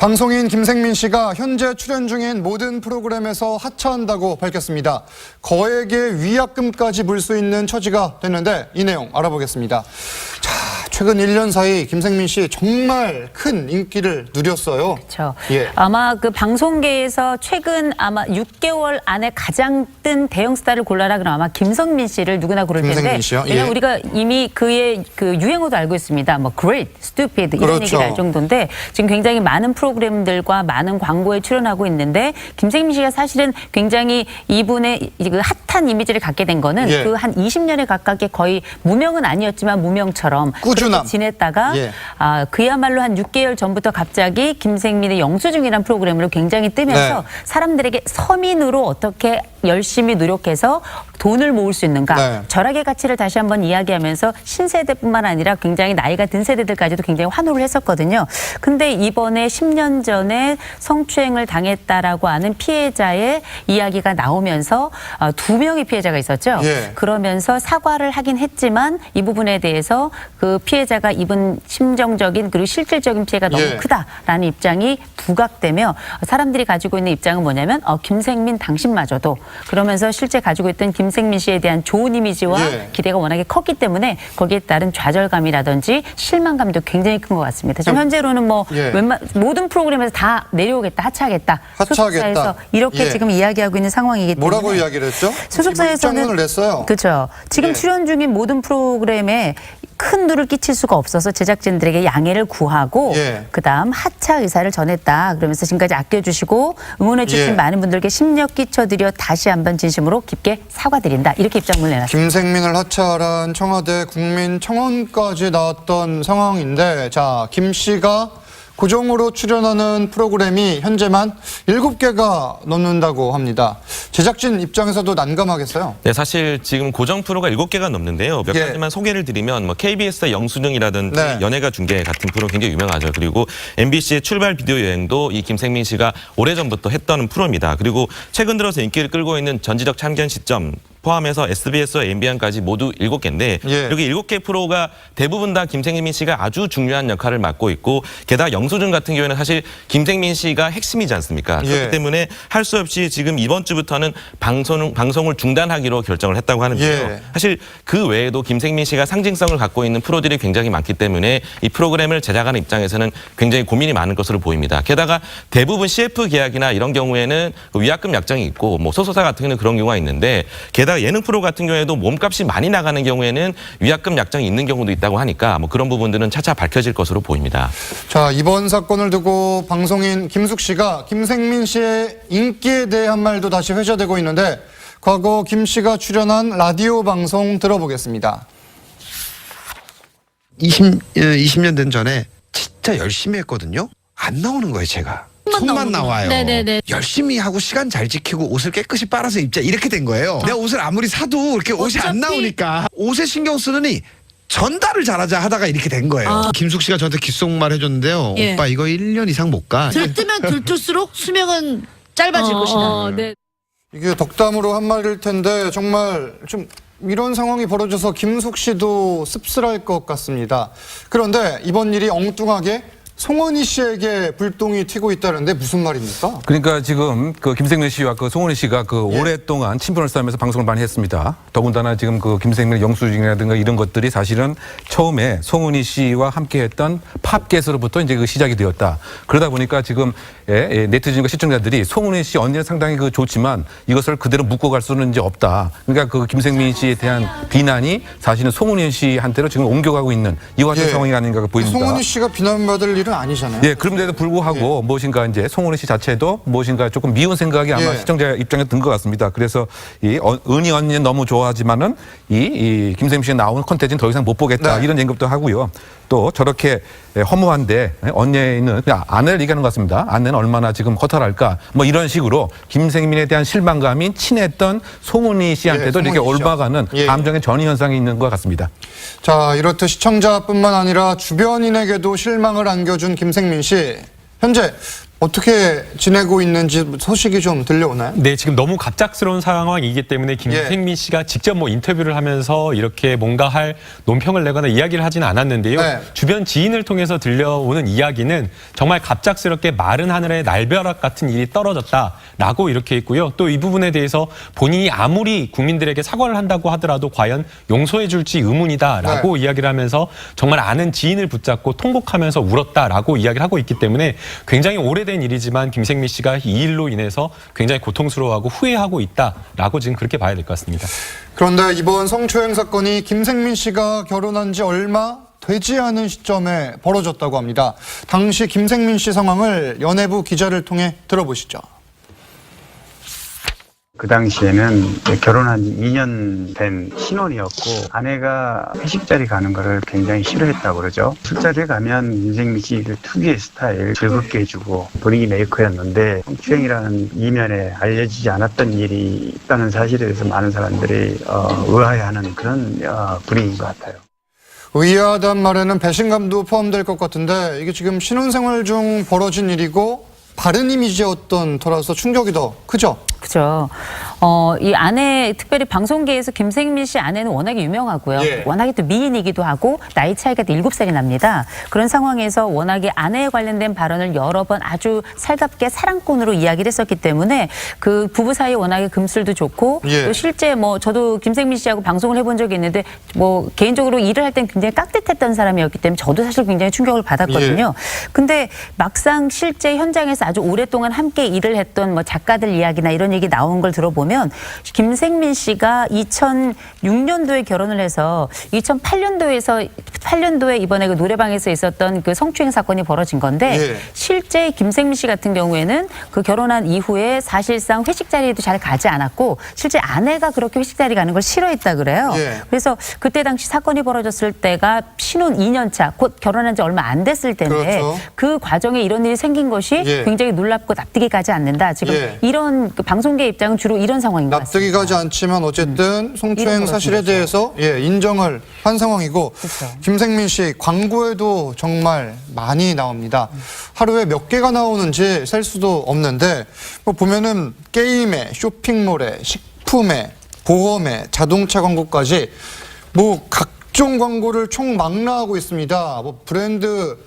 방송인 김생민 씨가 현재 출연 중인 모든 프로그램에서 하차한다고 밝혔습니다. 거액의 위약금까지 물 수 있는 처지가 됐는데 이 내용 알아보겠습니다. 자, 최근 1년 사이 김생민 씨 정말 큰 인기를 누렸어요. 그렇죠. 예. 아마 그 방송계에서 최근 아마 6개월 안에 가장 뜬 대형 스타를 골라라 그러면 아마 김성민 씨를 누구나 고를 텐데. 김생민 씨요? 왜냐면 예. 우리가 이미 그의 그 유행어도 알고 있습니다. 뭐 great, stupid 이런 그렇죠. 얘기를 할 정도인데 지금 굉장히 많은 프로그램들과 많은 광고에 출연하고 있는데 김생민 씨가 사실은 굉장히 이분의 그 핫한 이미지를 갖게 된 거는 예. 그 한 20년에 가깝게 거의 무명은 아니었지만 무명처럼 꾸준함. 그렇게 지냈다가 예. 그야말로 한 6개월 전부터 갑자기 김생민의 영수증이라는 프로그램으로 굉장히 뜨면서 네. 사람들에게 서민으로 어떻게 열심히 노력해서 돈을 모을 수 있는가. 네. 절약의 가치를 다시 한번 이야기하면서 신세대뿐만 아니라 굉장히 나이가 든 세대들까지도 굉장히 환호를 했었거든요. 근데 이번에 10년 전에 성추행을 당했다라고 하는 피해자의 이야기가 나오면서 2명의 피해자가 있었죠. 예. 그러면서 사과를 하긴 했지만 이 부분에 대해서 그 피해자가 입은 심정적인 그리고 실질적인 피해가 너무 예. 크다라는 입장이 부각되며 사람들이 가지고 있는 입장은 뭐냐면 김생민 당신마저도 그러면서 실제 가지고 있던 김생민 씨에 대한 좋은 이미지와 예. 기대가 워낙에 컸기 때문에 거기에 따른 좌절감이라든지 실망감도 굉장히 큰 것 같습니다. 지금 현재로는 뭐 예. 모든 프로그램에서 다 내려오겠다, 하차하겠다. 하차하겠다. 소속사에서 이렇게 예. 지금 이야기하고 있는 상황이기 때문에 뭐라고 이야기를 했죠? 소속사에서는 입장문을 냈어요. 그렇죠. 지금 예. 출연 중인 모든 프로그램에 큰 누를 끼칠 수가 없어서 제작진들에게 양해를 구하고 예. 그다음 하차 의사를 전했다. 그러면서 지금까지 아껴주시고 응원해 주신 예. 많은 분들께 심력 끼쳐드려 다시 한번 진심으로 깊게 사과드린다. 이렇게 입장문을 내놨습니다. 김생민을 하차하란 청와대 국민청원까지 나왔던 상황인데, 자, 김 씨가 고정으로 출연하는 프로그램이 현재만 7개가 넘는다고 합니다. 제작진 입장에서도 난감하겠어요. 네, 사실 지금 고정 프로가 7개가 넘는데요. 몇 예. 가지만 소개를 드리면 뭐 KBS의 영수증이라든지 네. 연예가 중계 같은 프로 굉장히 유명하죠. 그리고 MBC의 출발 비디오 여행도 이 김생민 씨가 오래전부터 했던 프로입니다. 그리고 최근 들어서 인기를 끌고 있는 전지적 참견 시점 포함해서 SBS와 MBN까지 모두 7개인데 예. 여기 7개 프로가 대부분 다 김생민 씨가 아주 중요한 역할을 맡고 있고 게다가 영수증 같은 경우에는 사실 김생민 씨가 핵심이지 않습니까? 예. 그렇기 때문에 할 수 없이 지금 이번 주부터는 방송을 중단하기로 결정을 했다고 하는데요. 예. 사실 그 외에도 김생민 씨가 상징성을 갖고 있는 프로들이 굉장히 많기 때문에 이 프로그램을 제작하는 입장에서는 굉장히 고민이 많은 것으로 보입니다. 게다가 대부분 CF 계약이나 이런 경우에는 위약금 약정이 있고 뭐 소속사 같은 경우는 그런 경우가 있는데 게다가 예능 프로 같은 경우에도 몸값이 많이 나가는 경우에는 위약금 약정이 있는 경우도 있다고 하니까 뭐 그런 부분들은 차차 밝혀질 것으로 보입니다. 자, 이번 사건을 두고 방송인 김숙 씨가 김생민 씨의 인기에 대해 한 말도 다시 회자되고 있는데 과거 김 씨가 출연한 라디오 방송 들어보겠습니다. 20년 된 전에 진짜 열심히 했거든요. 안 나오는 거예요, 제가. 손만 나와요. 네네네. 열심히 하고 시간 잘 지키고 옷을 깨끗이 빨아서 입자 이렇게 된 거예요. 내가 옷을 아무리 사도 이렇게 옷이 안 어차피- 나오니까 옷에 신경 쓰느니 전달을 잘하자 하다가 이렇게 된 거예요. 김숙 씨가 저한테 귓속말 해줬는데요. 예. 오빠 이거 1년 이상 못 가. 들뜨면 들뜰수록 수명은 짧아질 것이다. 네. 이게 덕담으로 한 말일 텐데 정말 좀 이런 상황이 벌어져서 김숙 씨도 씁쓸할 것 같습니다. 그런데 이번 일이 엉뚱하게 송은희 씨에게 불똥이 튀고 있다는데 무슨 말입니까? 그러니까 지금 그 김생민 씨와 그 송은희 씨가 그 오랫동안 친분을 쌓으면서 방송을 많이 했습니다. 더군다나 지금 그 김생민의 영수증이라든가 이런 것들이 사실은 처음에 송은희 씨와 함께 했던 팝게스로부터 이제 그 시작이 되었다. 그러다 보니까 지금 네티즌과 시청자들이 송은희 씨 언니는 상당히 그 좋지만 이것을 그대로 묶어갈 수는 이제 없다. 그러니까 그 김생민 씨에 대한 비난이 사실은 송은희 씨한테로 지금 옮겨가고 있는 이와 같은 예. 상황이 아닌가 보입니다. 송은희 씨가 비난받을 일은 아니잖아요. 예, 그런데도 불구하고 무엇인가 이제 송은희 씨 자체도 무엇인가 조금 미운 생각이 아마 예. 시청자 입장에 든 것 같습니다. 그래서 이 은희 언니는 너무 좋아하지만은 이 김생민 씨가 나오는 콘텐츠는 더 이상 못 보겠다 네. 이런 언급도 하고요. 또 저렇게 허무한데 언니는 그냥 아내를 얘기하는 것 같습니다. 아내는 얼마나 지금 허탈할까 뭐 이런 식으로 김생민에 대한 실망감이 친했던 송은희 씨한테도 예, 이렇게 송은희 씨요. 올바가는 예. 감정의 전이 현상이 있는 것 같습니다. 자, 이렇듯 시청자뿐만 아니라 주변인에게도 실망을 안겨준 김생민 씨. 현재 어떻게 지내고 있는지 소식이 좀 들려오나요? 네, 지금 너무 갑작스러운 상황이기 때문에 김생민 씨가 직접 뭐 인터뷰를 하면서 이렇게 뭔가 할 논평을 내거나 이야기를 하지는 않았는데요. 네. 주변 지인을 통해서 들려오는 이야기는 정말 갑작스럽게 마른 하늘에 날벼락 같은 일이 떨어졌다라고 이렇게 있고요. 또 이 부분에 대해서 본인이 아무리 국민들에게 사과를 한다고 하더라도 과연 용서해 줄지 의문이다라고 이야기를 하면서 정말 아는 지인을 붙잡고 통곡하면서 울었다라고 이야기를 하고 있기 때문에 굉장히 오래된 일이지만 김생민 씨가 이 일로 인해서 굉장히 고통스러워하고 후회하고 있다라고 지금 그렇게 봐야 될 것 같습니다. 그런데 이번 성추행 사건이 김생민 씨가 결혼한 지 얼마 되지 않은 시점에 벌어졌다고 합니다. 당시 김생민 씨 상황을 연예부 기자를 통해 들어보시죠. 그 당시에는 결혼한 지 2년 된 신혼이었고 아내가 회식 자리 가는 거를 굉장히 싫어했다고 그러죠. 술자리에 가면 김생민 씨 그 특유의 스타일 즐겁게 해주고 분위기 메이커였는데 성추행이라는 이면에 알려지지 않았던 일이 있다는 사실에 대해서 많은 사람들이 의아해하는 그런 분위기인 것 같아요. 의아하단 말에는 배신감도 포함될 것 같은데 이게 지금 신혼생활 중 벌어진 일이고 바른 이미지였던 터라서 충격이 더 크죠? 그죠. 이 아내, 특별히 방송계에서 김생민 씨 아내는 워낙에 유명하고요. 예. 워낙에 또 미인이기도 하고 나이 차이가 7살이 납니다. 그런 상황에서 워낙에 아내에 관련된 발언을 여러 번 아주 살갑게 사랑꾼으로 이야기를 했었기 때문에 그 부부 사이에 워낙에 금슬도 좋고 예. 또 실제 뭐 저도 김생민 씨하고 방송을 해본 적이 있는데 뭐 개인적으로 일을 할 땐 굉장히 깍듯했던 사람이었기 때문에 저도 사실 굉장히 충격을 받았거든요. 근데 막상 실제 현장에서 아주 오랫동안 함께 일을 했던 뭐 작가들 이야기나 이런 얘기 나온 걸 들어보면 김생민 씨가 2006년도에 결혼을 해서 2008년도에 이번에 그 노래방에서 있었던 그 성추행 사건이 벌어진 건데 예. 실제 김생민 씨 같은 경우에는 그 결혼한 이후에 사실상 회식 자리에도 잘 가지 않았고 실제 아내가 그렇게 회식 자리 가는 걸 싫어했다 그래요. 예. 그래서 그때 당시 사건이 벌어졌을 때가 신혼 2년 차, 곧 결혼한 지 얼마 안 됐을 때인데 그렇죠. 그 과정에 이런 일이 생긴 것이 예. 굉장히 놀랍고 납득이 가지 않는다. 지금 예. 이런 그 방송계 입장은 주로 이런 상황인 것 같습니다. 납득이 가지 않지만 어쨌든 성추행 이런 사실에 거죠. 대해서 인정을 한 상황이고 그렇죠. 김생민 씨 광고에도 정말 많이 나옵니다. 하루에 몇 개가 나오는지 셀 수도 없는데 뭐 보면은 게임에 쇼핑몰에 식품에 보험에 자동차 광고까지 뭐 각종 광고를 총망라하고 있습니다. 뭐 브랜드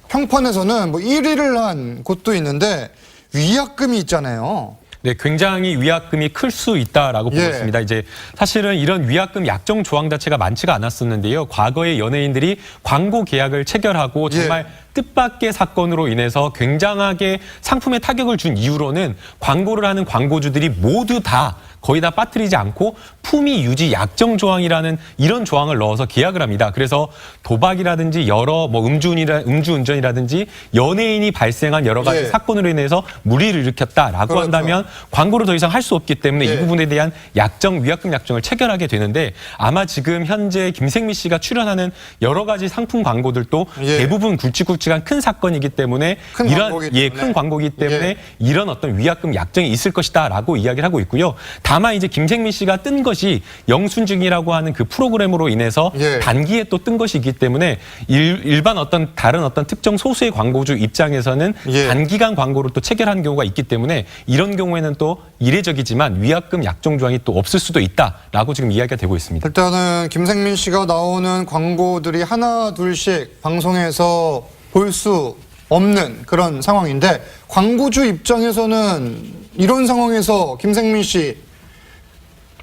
평판에서는 뭐 1위를 한 곳도 있는데 위약금이 있잖아요. 네, 굉장히 위약금이 클 수 있다라고 보고 예. 있습니다. 이제 사실은 이런 위약금 약정 조항 자체가 많지가 않았었는데요. 과거에 연예인들이 광고 계약을 체결하고 정말 뜻밖의 사건으로 인해서 굉장하게 상품에 타격을 준 이유로는 광고를 하는 광고주들이 모두 다 거의 다 빠뜨리지 않고 품위 유지 약정 조항이라는 이런 조항을 넣어서 계약을 합니다. 그래서 도박이라든지 여러 뭐 음주운전이라든지 연예인이 발생한 여러 가지 예. 사건으로 인해서 무리를 일으켰다라고 그렇죠. 한다면 광고를 더 이상 할 수 없기 때문에 예. 이 부분에 대한 위약금 약정을 체결하게 되는데 아마 지금 현재 김생민 씨가 출연하는 여러 가지 상품 광고들도 예. 대부분 굵직굵직한 큰 사건이기 때문에 큰 광고이기 때문에. 큰 광고이기 때문에 예. 이런 어떤 위약금 약정이 있을 것이다라고 이야기를 하고 있고요. 다만 이제 김생민 씨가 뜬 것이 영순증이라고 하는 그 프로그램으로 인해서 예. 단기에 또 뜬 것이기 때문에 일반 다른 특정 소수의 광고주 입장에서는 예. 단기간 광고를 또 체결한 경우가 있기 때문에 이런 경우에는 또 이례적이지만 위약금 약정 조항이 또 없을 수도 있다라고 지금 이야기가 되고 있습니다. 일단은 김생민 씨가 나오는 광고들이 하나 둘씩 방송에서 볼 수 없는 그런 상황인데 광고주 입장에서는 이런 상황에서 김생민 씨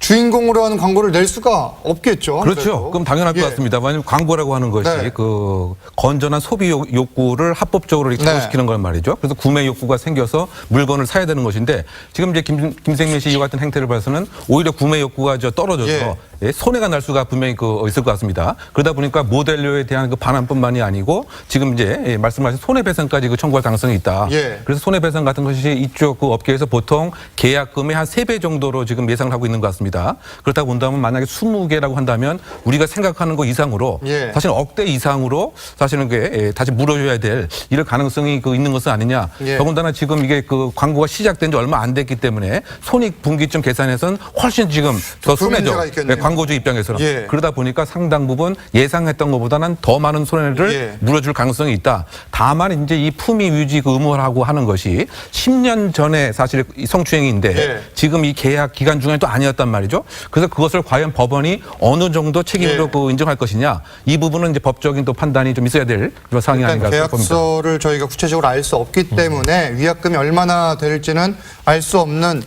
주인공으로 하는 광고를 낼 수가 없겠죠. 그렇죠. 그래도. 그럼 당연할 것 예. 같습니다. 왜냐하면 광고라고 하는 것이 네. 그 건전한 소비 욕구를 합법적으로 이렇게 네. 작용시키는 건 말이죠. 그래서 구매 욕구가 생겨서 물건을 사야 되는 것인데 지금 이제 김생민 씨 이 같은 행태를 봐서는 오히려 구매 욕구가 떨어져서 예, 손해가 날 수가 분명히 있을 것 같습니다. 그러다 보니까 모델료에 대한 그 반환뿐만이 아니고 지금 이제 말씀하신 손해배상까지 청구할 가능성이 있다. 예. 그래서 손해배상 같은 것이 이쪽 그 업계에서 보통 계약금의 한 3배 정도로 지금 예상을 하고 있는 것 같습니다. 있습니다. 그렇다 본다면 만약에 20개라고 한다면 우리가 생각하는 것 이상으로 예. 사실 억대 이상으로 사실은 그게 다시 물어줘야 될 이럴 가능성이 있는 것은 아니냐. 예. 더군다나 지금 이게 그 광고가 시작된 지 얼마 안 됐기 때문에 손익분기점 계산에서는 훨씬 지금 더 그 문제가 손해죠. 있겠네요. 광고주 입장에서는. 예. 그러다 보니까 상당 부분 예상했던 것보다는 더 많은 손해를 예. 물어줄 가능성이 있다. 다만 이제 이 품위 유지 그 의무화라고 하는 것이 10년 전에 사실 이 성추행인데 예. 지금 이 계약 기간 중에 또 아니었단 말이죠. 그래서 그것을 과연 법원이 어느 정도 책임으로 예. 그 인정할 것이냐. 이 부분은 이제 법적인 또 판단이 좀 있어야 될 그런 사항이 일단 아닌가 봅니다. 계약서를 저희가 구체적으로 알 수 없기 때문에 위약금이 얼마나 될지는 알 수 없는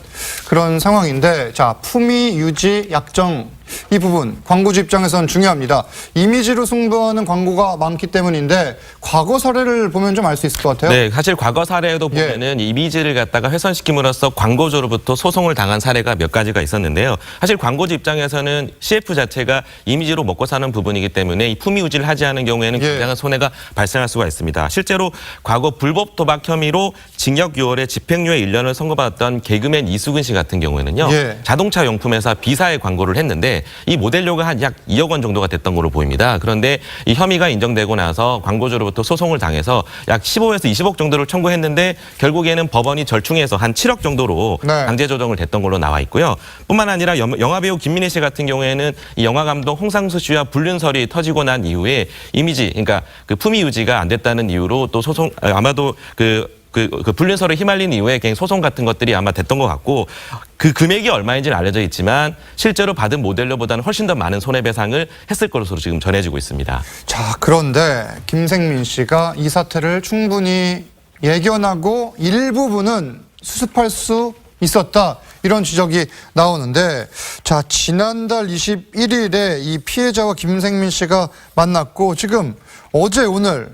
그런 상황인데, 자, 품위 유지 약정 이 부분 광고주 입장에서는 중요합니다. 이미지로 승부하는 광고가 많기 때문인데 과거 사례를 보면 좀 알 수 있을 것 같아요. 네, 사실 과거 사례에도 보면은 이미지를 갖다가 훼손시킴으로써 광고주로부터 소송을 당한 사례가 몇 가지가 있었는데요. 사실 광고주 입장에서는 CF 자체가 이미지로 먹고 사는 부분이기 때문에 이 품위 유지를 하지 않은 경우에는 예. 굉장한 손해가 발생할 수가 있습니다. 실제로 과거 불법 도박 혐의로 징역 6월에 집행유예 1년을 선고받았던 개그맨 이수근 씨 같은 경우에는요. 예. 자동차 용품회사 B사의 광고를 했는데 이 모델료가 한 약 2억 원 정도가 됐던 걸로 보입니다. 그런데 이 혐의가 인정되고 나서 광고주로부터 소송을 당해서 약 15에서 20억 정도를 청구했는데 결국에는 법원이 절충해서 한 7억 정도로 네. 강제 조정을 됐던 걸로 나와 있고요. 뿐만 아니라 영화배우 김민희 씨 같은 경우에는 이 영화감독 홍상수 씨와 불륜설이 터지고 난 이후에 이미지, 그러니까 그 품위 유지가 안 됐다는 이유로 또 소송, 아마도 그 불륜설에 휘말린 이후에 그냥 소송 같은 것들이 아마 됐던 것 같고, 그 금액이 얼마인지는 알려져 있지만 실제로 받은 모델료보다는 훨씬 더 많은 손해배상을 했을 것으로 지금 전해지고 있습니다. 자, 그런데 김생민 씨가 이 사태를 충분히 예견하고 일부분은 수습할 수 있었다, 이런 지적이 나오는데, 자, 지난달 21일에 이 피해자와 김생민 씨가 만났고 지금 어제 오늘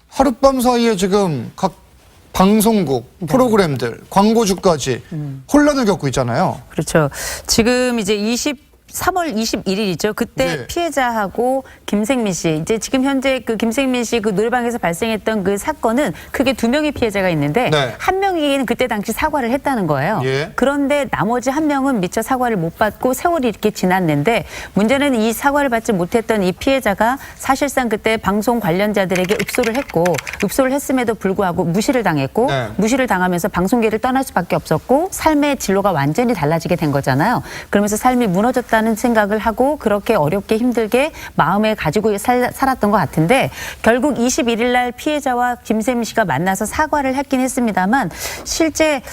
하룻밤 사이에 지금 각 방송국, 프로그램들, 광고주까지 혼란을 겪고 있잖아요. 그렇죠. 지금 이제 3월 21일이죠. 그때 네. 피해자하고 김생민 씨, 이제 지금 현재 그 김생민 씨 그 노래방에서 발생했던 그 사건은 크게 2명의 피해자가 있는데 네. 한 명에게는 그때 당시 사과를 했다는 거예요. 예. 그런데 나머지 한 명은 미처 사과를 못 받고 세월이 이렇게 지났는데, 문제는 이 사과를 받지 못했던 이 피해자가 사실상 그때 방송 관련자들에게 읍소를 했고, 읍소를 했음에도 불구하고 무시를 당했고, 네. 무시를 당하면서 방송계를 떠날 수밖에 없었고 삶의 진로가 완전히 달라지게 된 거잖아요. 그러면서 삶이 무너졌다는 생각을 하고 그렇게 어렵게 힘들게 마음에 가지고 살았던 것 같은데, 결국 21일 날 피해자와 김생민 씨가 만나서 사과를 했긴 했습니다만 실제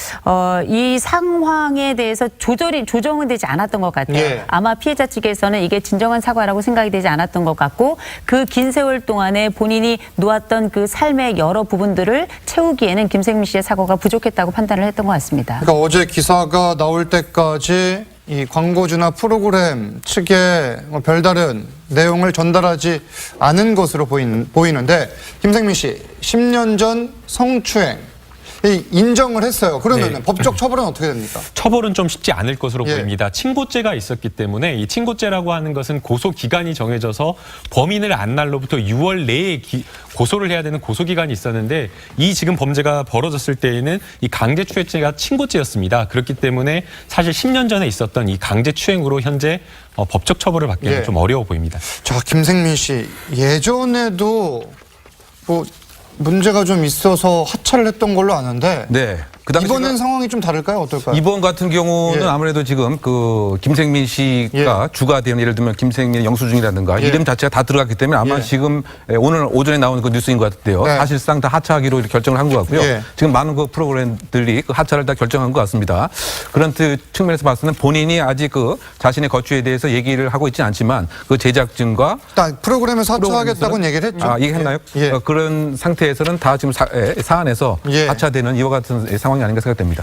이 상황에 대해서 조정은 되지 않았던 것 같아요. 예. 아마 피해자 측에서는 이게 진정한 사과라고 생각이 되지 않았던 것 같고, 그 긴 세월 동안에 본인이 놓았던 그 삶의 여러 부분들을 채우기에는 김생민 씨의 사과가 부족했다고 판단을 했던 것 같습니다. 그러니까 어제 기사가 나올 때까지 이 광고주나 프로그램 측에 별다른 내용을 전달하지 않은 것으로 보이는데, 김생민 씨 10년 전 성추행 인정을 했어요. 그러면 네. 법적 처벌은 어떻게 됩니까? 처벌은 좀 쉽지 않을 것으로 예. 보입니다. 친고죄가 있었기 때문에 이 친고죄라고 하는 것은 고소 기간이 정해져서 범인을 안 날로부터 6월 내에 고소를 해야 되는 고소 기간이 있었는데, 이 지금 범죄가 벌어졌을 때에는 이 강제추행죄가 친고죄였습니다. 그렇기 때문에 사실 10년 전에 있었던 이 강제추행으로 현재 법적 처벌을 받기는 예. 좀 어려워 보입니다. 자, 김생민 씨 예전에도 뭐 문제가 좀 있어서 하차를 했던 걸로 아는데, 네. 그 당시가 이번엔 상황이 좀 다를까요? 어떨까요? 이번 같은 경우는 예. 아무래도 지금 그 김생민 씨가 주가 되는, 예를 들면 김생민 영수증이라든가 예. 이름 자체가 다 들어갔기 때문에 아마 예. 지금 오늘 오전에 나온 그 뉴스인 것 같은데요. 네. 사실상 다 하차하기로 이렇게 결정을 한 것 같고요. 예. 지금 많은 그 프로그램들이 그 하차를 다 결정한 것 같습니다. 그런 측면에서 봤을 때는 본인이 아직 그 자신의 거취에 대해서 얘기를 하고 있지는 않지만 그 제작진과 일단 프로그램에서 하차하겠다고는 얘기를 했죠. 얘기했나요? 예. 그런 상태에서는 다 지금 사안에서 예. 하차되는 이와 같은 상황이 아닌가 생각됩니다.